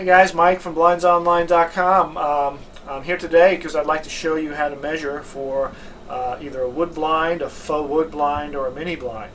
Hey guys, Mike from blindsonline.com. I'm here today because I'd like to show you how to measure for either a wood blind, a faux wood blind, or a mini blind.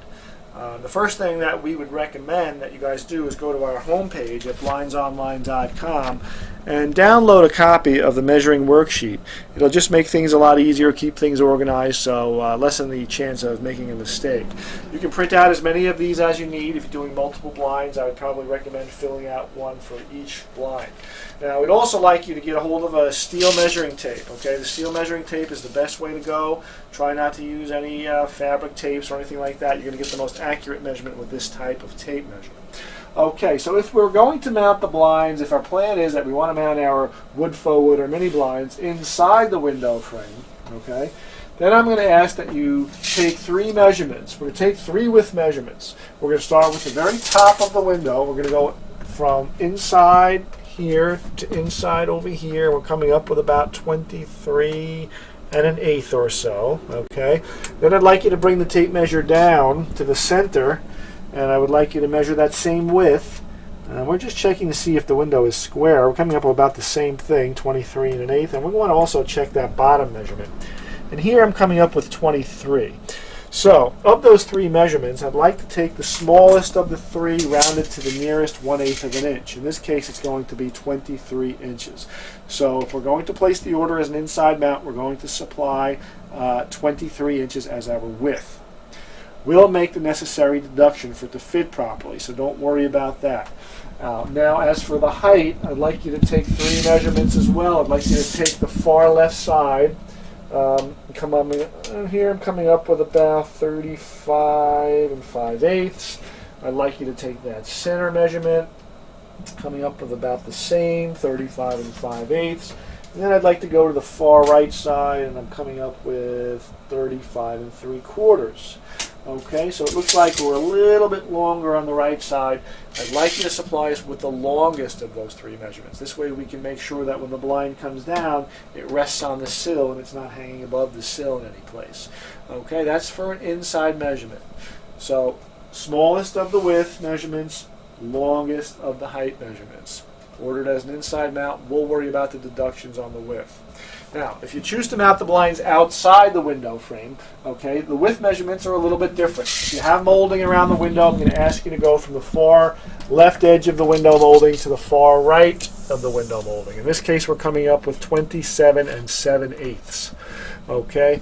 The first thing that we would recommend that you guys do is go to our homepage at blindsonline.com and download a copy of the measuring worksheet. It'll just make things a lot easier, keep things organized, so lessen the chance of making a mistake. You can print out as many of these as you need. If you're doing multiple blinds, I would probably recommend filling out one for each blind. Now, we'd also like you to get a hold of a steel measuring tape. Okay, the steel measuring tape is the best way to go. Try not to use any fabric tapes or anything like that. You're going to get the most accurate measurement with this type of tape measurement. Okay, so if we're going to mount the blinds, if our plan is that we want to mount our wood, faux wood, or mini blinds inside the window frame, okay, then I'm going to ask that you take three measurements. We're going to take three width measurements. We're going to start with the very top of the window. We're going to go from inside here to inside over here. We're coming up with about 23 1/8 or so. Okay, then I'd like you to bring the tape measure down to the center, and I would like you to measure that same width. We're just checking to see if the window is square. We're coming up with about the same thing, 23 1/8, and we want to also check that bottom measurement. And here I'm coming up with 23. So, of those three measurements, I'd like to take the smallest of the three, round it to the nearest 1/8 of an inch. In this case, it's going to be 23 inches. So, if we're going to place the order as an inside mount, we're going to supply 23 inches as our width. We'll make the necessary deduction for it to fit properly, so don't worry about that. Now, as for the height, I'd like you to take three measurements as well. I'd like you to take the far left side. Come on, here I'm coming up with about 35 5/8. I'd like you to take that center measurement, coming up with about the same, 35 5/8. And then I'd like to go to the far right side, and I'm coming up with 35 3/4. Okay, so it looks like we're a little bit longer on the right side. I'd like you to supply us with the longest of those three measurements. This way we can make sure that when the blind comes down, it rests on the sill and it's not hanging above the sill in any place. Okay, that's for an inside measurement. So, smallest of the width measurements, longest of the height measurements. Ordered as an inside mount, we'll worry about the deductions on the width. Now, if you choose to mount the blinds outside the window frame, okay, the width measurements are a little bit different. If you have molding around the window, I'm going to ask you to go from the far left edge of the window molding to the far right of the window molding. In this case, we're coming up with 27 7/8. Okay.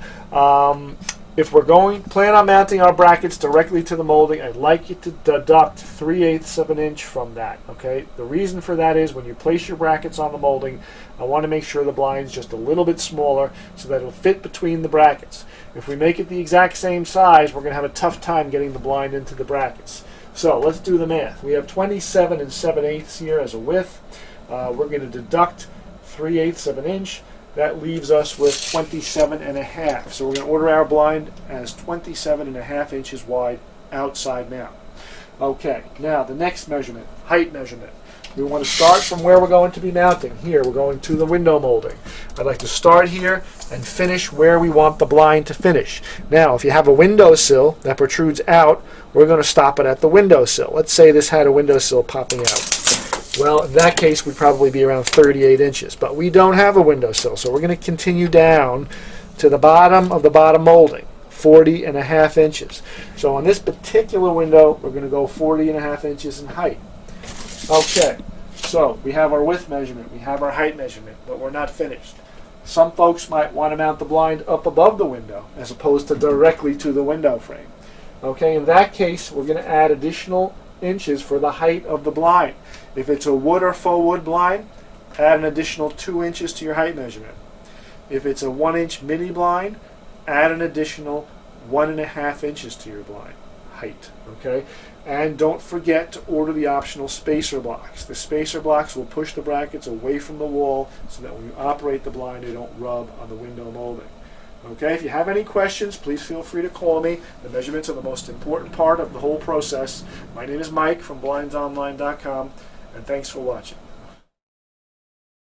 If we're plan on mounting our brackets directly to the molding, I'd like you to deduct 3/8 of an inch from that. Okay. The reason for that is when you place your brackets on the molding, I want to make sure the blind's just a little bit smaller so that it'll fit between the brackets. If we make it the exact same size, we're going to have a tough time getting the blind into the brackets. So let's do the math. We have 27 7/8 here as a width. We're going to deduct 3/8 of an inch. That leaves us with 27 1/2. So we're going to order our blind as 27 1/2 inches wide outside mount. Okay, now the next measurement, height measurement. We want to start from where we're going to be mounting. Here, we're going to the window molding. I'd like to start here and finish where we want the blind to finish. Now, if you have a windowsill that protrudes out, we're going to stop it at the windowsill. Let's say this had a windowsill popping out. Well, in that case, we'd probably be around 38 inches. But we don't have a windowsill, so we're going to continue down to the bottom of the bottom molding, 40 1/2 inches. So on this particular window, we're going to go 40 1/2 inches in height. Okay, so we have our width measurement, we have our height measurement, but we're not finished. Some folks might want to mount the blind up above the window as opposed to directly to the window frame. Okay, in that case, we're going to add additional inches for the height of the blind. If it's a wood or faux wood blind, add an additional 2 inches to your height measurement. If it's a 1-inch mini blind, add an additional 1 1/2 inches to your blind height. Okay, and don't forget to order the optional spacer blocks. The spacer blocks will push the brackets away from the wall so that when you operate the blind, they don't rub on the window molding. Okay, if you have any questions, please feel free to call me. The measurements are the most important part of the whole process. My name is Mike from blindsonline.com, and thanks for watching.